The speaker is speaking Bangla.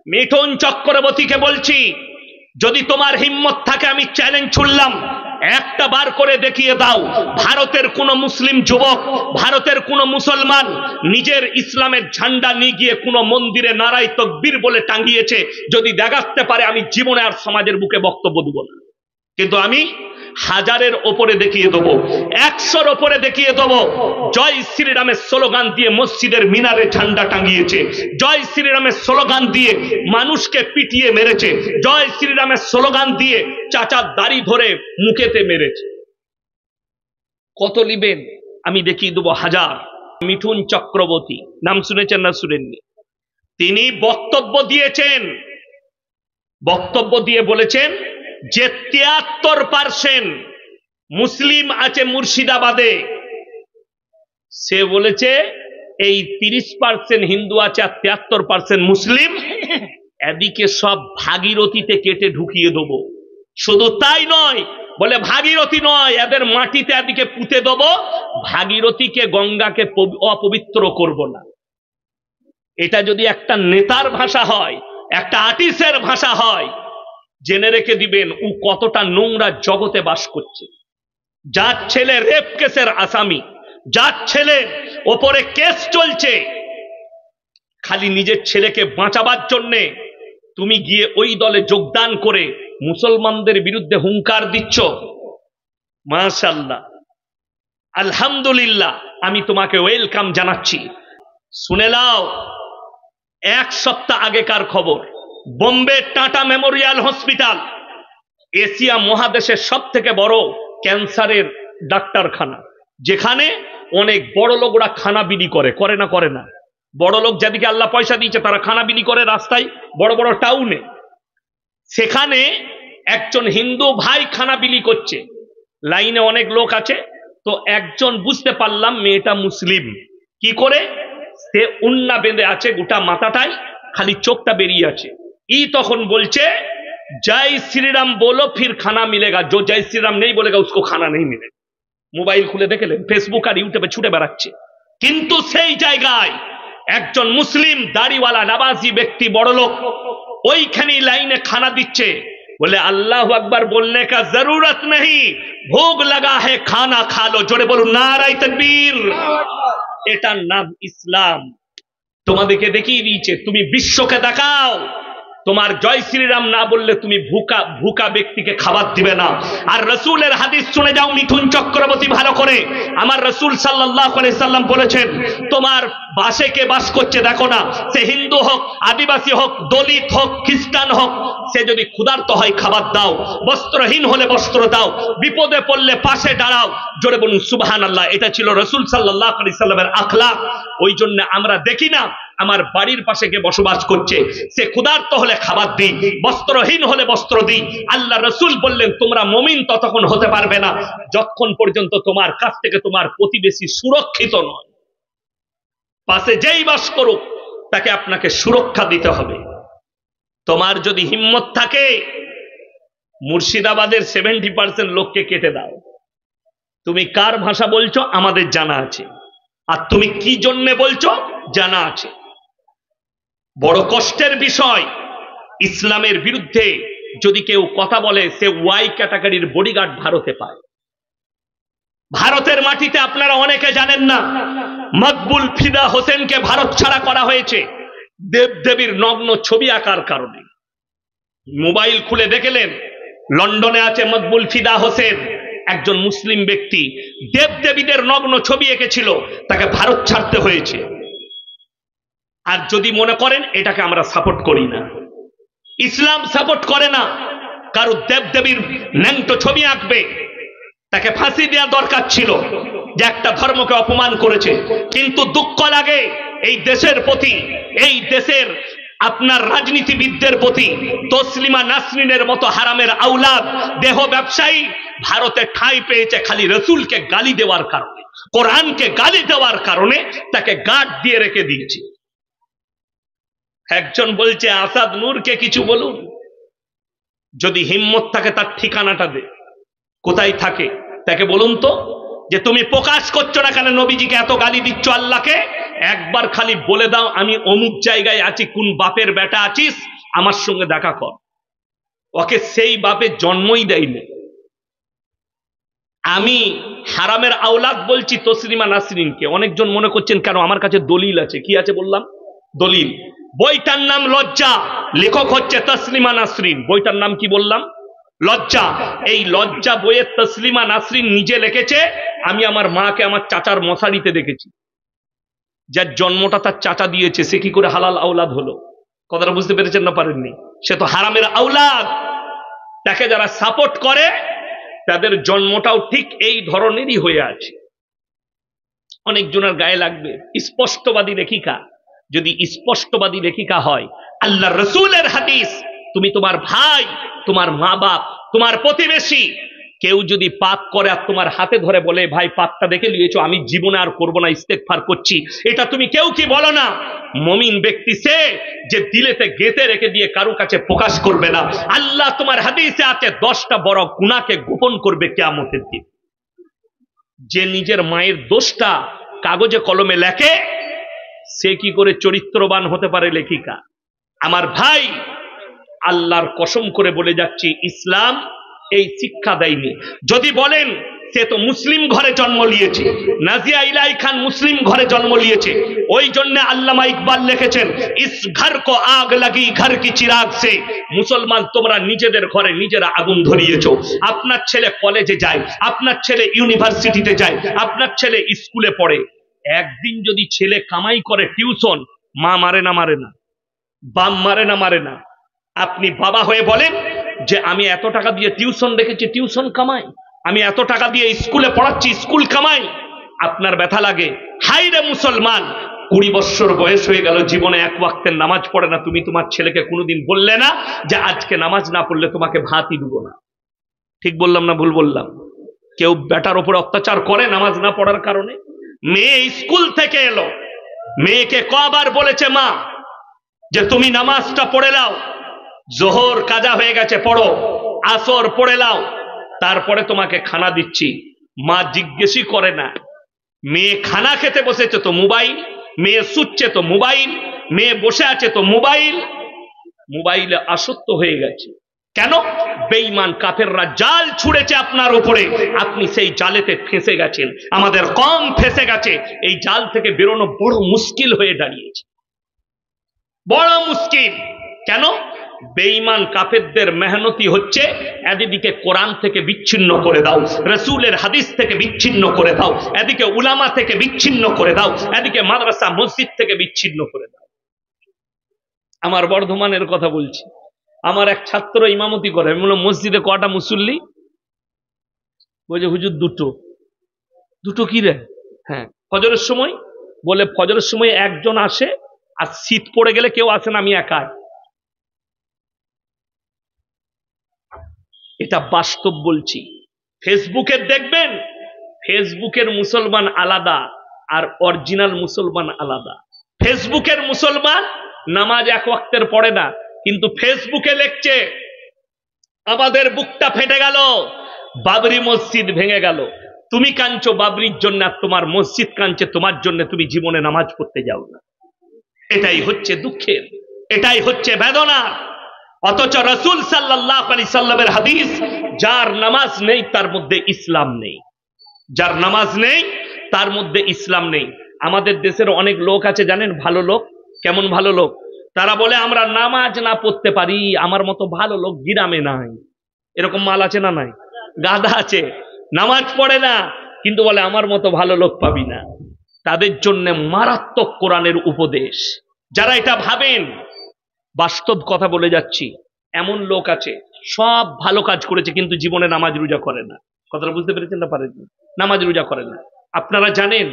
মিঠুন চক্রবর্তীকে বলছি, যদি তোমার হিম্মত থাকে আমি চ্যালেঞ্জ ছুড়লাম, একটা বার করে দেখিয়ে দাও ভারতের কোন মুসলিম যুবক, ভারতের কোন মুসলমান নিজের ইসলামের ঝান্ডা নিয়ে গিয়ে কোন মন্দিরে নারায়ে তাকবীর বলে টাঙ্গিয়েছে। যদি দেখাতে পারে আমি জীবনে আর সমাজের বুকে বক্তব্য দেব না, কিন্তু আমি হাজারের ওপরে দেখিয়ে দেবো, 100-র ওপরে দেখিয়ে দেবো জয় শ্রীরামের স্লোগান দিয়ে মসজিদের মিনারে ঝান্ডা টাঙ্গিয়েছে, জয় শ্রীরামের স্লোগান দিয়ে মানুষকে পিটিয়ে মেরেছে, জয় শ্রীরামের স্লোগান দিয়ে চাচার দাড়ি ধরে মুখেতে মেরেছে। কত নিবেন? আমি দেখিয়ে দেবো হাজার। মিঠুন চক্রবর্তী নাম শুনেছেন না শুনেননি? তিনি বক্তব্য দিয়েছেন, বক্তব্য দিয়ে বলেছেন যে 73% মুসলিম আছে মুর্শিদাবাদে। সে বলেছে এই 30% হিন্দু আছে আর 73% মুসলিম, এদিকে সব ভাগীরথীতে কেটে ঢুকিয়ে দেবো। শুধু তাই নয়, বলে ভাগীরথী নয়, এদের মাটিতে এদিকে পুঁতে দেবো, ভাগীরথীকে গঙ্গাকে অপবিত্র করব না। এটা যদি একটা নেতার ভাষা হয়, একটা আর্টিস্টের ভাষা হয়, জেনে রেখে দিবেন ও কতটা নোংরা জগতে বাস করছে। যার ছেলে রেপ কেসের আসামি, যার ছেলে ওপরে কেস চলছে, খালি নিজের ছেলেকে বাঁচাবার জন্যে তুমি গিয়ে ওই দলে যোগদান করে মুসলমানদের বিরুদ্ধে হুঙ্কার দিচ্ছ। মাশাআল্লাহ, আলহামদুলিল্লাহ, আমি তোমাকে ওয়েলকাম জানাচ্ছি। শুনে নাও, 1 সপ্তাহ আগেকার খবর, Bombay tata Memorial hospital Asia মহাদেশের সব থেকে বড় ক্যান্সারের ডাক্তারখানা, যেখানে অনেক বড় লোকরা খানা বিলি করে, করে না করে না? বড় লোক যাদেরকে আল্লাহ পয়সা দিয়েছে তারা খানা বিলি করে রাস্তায়, বড় বড় টাউনে। সেখানে একজন হিন্দু ভাই খানা বিলি করছে, লাইনে অনেক লোক আছে, তো একজন বুঝতে পারলাম মেয়েটা মুসলিম। কি করে? সে উন্না বেঁধে আছে গোটা মাথাটাই, খালি চোখটা বেরিয়ে আছে। তখন বলছে জয় শ্রীরাম বলো ফির খানা মিলেগা, जो जय श्री राम नहीं बोलेगा उसको खाना नहीं मिलेगा। মোবাইল খুলে দেখলেন, ফেসবুক আর ইউটিউবে ছুটে বেড়াচ্ছে। কিন্তু সেই জায়গায় একজন মুসলিম দাড়িওয়ালা নামাজি ব্যক্তি, বড় লোক, ওইখানে লাইনে খানা দিচ্ছে। बोले अल्लाह अकबर बोलने का जरूरत नहीं, भोग लगा है खाना खा लो। जोड़े बोलो नाराए तकबीर। এটার নাম ইসলাম। তোমাদেরকে দেখিয়ে দিয়েছে, তুমি বিশ্বকে দেখাও তোমার জয় শ্রীরাম না বললে তুমি ভুকা ব্যক্তিকে খাবার দিবে না। আর রসুলের হাদিস শুনে যাও মিঠুন চক্রবর্তী ভালো করে। আমার রসুল সাল্লাল্লাহু আলাইহি সাল্লাম বলেছেন, তোমার বাসে কে বাস করছে দেখো না, সে হিন্দু হোক, আদিবাসী হোক, দলিত হোক, খ্রিস্টান হোক, সে যদি ক্ষুধার্ত হয় খাবার দাও, বস্ত্রহীন হলে বস্ত্র দাও, বিপদে পড়লে পাশে দাঁড়াও। জোরে বলুন সুবহানাল্লাহ। এটা ছিল রসুল সাল্লাল্লাহু আলাইহি সাল্লামের আখলাক। ওই জন্য আমরা দেখি না আমার বাড়ির পাশে কে বসবাস করছে, সে ক্ষুধার্ত হলে খাবার দিই, বস্ত্রহীন হলে বস্ত্র দিই। আল্লাহ রসুল বললেন তোমরা মুমিন ততক্ষণ হতে পারবে না যতক্ষণ পর্যন্ত তোমার কাছ থেকে তোমার প্রতিবেশী সুরক্ষিত নয়। পাশে যেই বাস করুক তাকে আপনাকে সুরক্ষা দিতে হবে। তোমার যদি হিম্মত থাকে মুর্শিদাবাদের 70% লোককে কেটে দাও। তুমি কার ভাষা বলছো আমাদের জানা আছে, আর তুমি কি জন্য বলছো জানা আছে। বড় কষ্টের বিষয়, ইসলামের বিরুদ্ধে যদি কেউ কথা বলে সে ওয়াই ক্যাটাগরির বডিগার্ড ভারতে পায়। ভারতের মাটিতে আপনারা অনেকে জানেন না, মকবুল ফিদা হোসেনকে ভারত ছাড়া করা হয়েছে দেবদেবীর নগ্ন ছবি আঁকার কারণে। মোবাইল খুলে দেখলেন, লন্ডনে আছে মকবুল ফিদা হোসেন, একজন মুসলিম ব্যক্তি, দেবদেবীদের নগ্ন ছবি এঁকেছিল, তাকে ভারত ছাড়তে হয়েছে। আর যদি মনে করেন এটাকে আমরা সাপোর্ট করি না, ইসলাম সাপোর্ট করে না কারো দেবদেবীর ন্যাংটো ছবি আঁকবে, তাকে ফাঁসি দেওয়া দরকার ছিল যে একটা ধর্মকে অপমান করেছে। কিন্তু দুঃখ লাগে এই দেশের প্রতি, এই দেশের আপনার রাজনীতিবিদদের প্রতি। তসলিমা নাসরিনের মতো হারামের আওলাদ দেহ ব্যবসায়ী ভারতে ঠাঁই পেয়েছে খালি রসুলকে গালি দেওয়ার কারণে, কোরআনকে গালি দেওয়ার কারণে তাকে গার্ড দিয়ে রেখে দিয়েছে। একজন বলছে আসাদ নূরকে কিছু বলুন, যদি হিম্মত থাকে তার ঠিকানাটা দে, কোথায় থাকে তাকে বলুন তো, যে তুমি প্রকাশ করছো না কেন নবীজিকে এত গালি দিচ্ছ আল্লাহকে, একবার খালি বলে দাও আমি অমুক জায়গায় আছি, কোন বাপের বেটা আছিস, আমার সঙ্গে দেখা কর। ওকে সেই বাপে জন্মই দেয়নি। আমি হারামের আওলাদ বলছি তসলিমা নাসরিনকে। অনেকজন মনে করছেন কেন, আমার কাছে দলিল আছে। কি আছে বললাম? দলিল। বইটার নাম লজ্জা, লেখক হচ্ছে তসলিমা নাসরিন। বইটার নাম কি বললাম? লজ্জা। এই লজ্জা বইয়ের তসলিমা নাসরিন নিজে লিখেছে। আমি আমার মাকে আমার চাচার মশারিতে দেখেছি। যার জন্মটা তার চাচা দিয়েছে, সে কি করে হালাল আওলাদ হলো? কথাটা বুঝতে পেরেছেন না পারেননি? সে তো হারামের আওলাদ। তাকে যারা সাপোর্ট করে তাদের জন্মটাও ঠিক এই ধরনেরই হয়ে আছে। অনেকজনের গায়ে লাগবে স্পষ্টবাদী লেখিকা। যদি স্পষ্টবাদী লেখিকা হয়, আল্লাহ রসুলের হাদিস, তুমি তোমার ভাই, তোমার মা বাপ, তোমার প্রতিবেশী কেউ যদি পাপ করে আর তোমার হাতে ধরে বলে ভাই পাপটা দেখে নিয়েছো, আমি জীবনে আর করবো না, ইস্তেগফার করছি, এটা তুমি কেউ কি বলো না? মুমিন ব্যক্তি সে যে দিলেতে গেঁথে রেখে দিয়ে কারো কাছে প্রকাশ করবে না। আল্লাহ তোমার হাদিসে আছে 10টা বড় গুনাহকে গোপন করবে কিয়ামতের দিন। যে নিজের মায়ের দোষটা কাগজে কলমে লেখে, সে কি করে চরিত্রবান হতে পারে লেখিকা? আমার ভাই, আল্লাহর কসম করে বলে যাচ্ছি, ইসলাম এই শিক্ষা দেয়নি। যদি বলেন সে তো মুসলিম ঘরে জন্ম নিয়েছে, নাজিয়া ইলাই খান মুসলিম ঘরে জন্ম নিয়েছে, ওই জন্য আল্লামা ইকবাল লিখেছেন ইস ঘর কো আগ লাগি ঘর কি চিরাগ সে। মুসলমান তোমরা নিজেদের ঘরে নিজেরা আগুন ধরিয়েছো। আপনার ছেলে কলেজে যায়, আপনার ছেলে ইউনিভার্সিটিতে যায়, আপনার ছেলে স্কুলে পড়ে, একদিন যদি ছেলে কামাই করে টিউশন, মা মারে না? মারে না? বাপ মারে না? মারে না? আপনি বাবা হয়ে বলেন যে আমি এত টাকা দিয়ে টিউশন রেখেছি, টিউশন কামাই, আমি এত টাকা দিয়ে স্কুলে পড়াচ্ছি, স্কুল কামাই, আপনার ব্যথা লাগে। হাই রে মুসলমান, 20 বছর বয়স হয়ে গেল, জীবনে এক ওয়াক্তের নামাজ পড়ে না। তুমি তোমার ছেলেকে কোনোদিন বললে না যে আজকে নামাজ না পড়লে তোমাকে ভাতই দেবো না? ঠিক বললাম না ভুল বললাম? কেউ বেটার উপরে অত্যাচার করে নামাজ না পড়ার কারণে? মেয়ে স্কুল থেকে এলো, মেয়েকে কবার বলেছে মা যে তুমি নামাজটা পড়ে নাও, জোহর কাজা হয়ে গেছে পড়ো, আসর পড়ে নাও, তারপরে তোমাকে খানা দিচ্ছি? মা জিজ্ঞেসই করে না। মেয়ে খানা খেতে বসেছে তো মোবাইল, মেয়ে শুচ্ছে তো মোবাইল, মেয়ে বসে আছে তো মোবাইল, মোবাইলে আসক্ত হয়ে গেছে। কেন? বেঈমান কাফেররা জাল ছুড়েছে আপনার উপরে, আপনি সেই জালেতে ফেঁসে গেছেন। আমাদের কম ফেঁসে গেছে, এই জাল থেকে বেরোনো বড় মুশকিল হয়ে দাঁড়িয়েছে, বড় মুশকিল। কেন? বেঈমান কাফেরদের মেহনতি হচ্ছে এদিকে কোরআন থেকে বিচ্ছিন্ন করে দাও, রাসূলের হাদিস থেকে বিচ্ছিন্ন করে দাও, এদিকে উলামা থেকে বিচ্ছিন্ন করে দাও, এদিকে মাদ্রাসা মসজিদ থেকে বিচ্ছিন্ন করে দাও। আমার বর্ধমানের কথা বলছি, আমার এক ছাত্র ইমামতি করে। আমি বললাম মসজিদে কটা মুসল্লি? বলছে হুজুর দুটো। দুটো কি রে? হ্যাঁ, ফজরের সময়। বলে ফজরের সময় একজন আসে, আর শীত পড়ে গেলে কেউ আসে না, আমি একাই। এটা বাস্তব বলছি। ফেসবুকে দেখবেন, ফেসবুকের মুসলমান আলাদা আর অরিজিনাল মুসলমান আলাদা। ফেসবুকের মুসলমান নামাজ এক ওয়াক্তের পড়ে না, কিন্তু ফেসবুকে লিখছে আমাদের বুকটা ফেটে গেল, বাবরি মসজিদ ভেঙে গেল। তুমি কাঁদছো বাবরির জন্য, আর তোমার মসজিদ কাঁদছে তোমার জন্য, তুমি জীবনে নামাজ পড়তে যাও না। এটাই হচ্ছে দুঃখের, এটাই হচ্ছে বেদনা। অথচ রাসূল সাল্লাল্লাহু আলাইহি সাল্লামের হাদিস, যার নামাজ নেই তার মধ্যে ইসলাম নেই, যার নামাজ নেই তার মধ্যে ইসলাম নেই। আমাদের দেশের অনেক লোক আছে জানেন, ভালো লোক। কেমন ভালো লোক? তারা বলে আমরা নামাজ না পড়তে পারি, আমার মতো ভালো লোক গ্রামে নাই। এরকম মাল আছে না নাই? গাধা আছে, নামাজ পড়ে না, কিন্তু বলে আমার মতো ভালো লোক পাবি না। তাদের জন্য মারাত্মক কোরআনের উপদেশ। যারা এটা ভাবেন, বাস্তব কথা বলে যাচ্ছি, এমন লোক আছে সব ভালো কাজ করেছে কিন্তু জীবনে নামাজ রোজা করে না। কথাটা বুঝতে পেরেছেন না পারেন? নামাজ রোজা করে না। আপনারা জানেন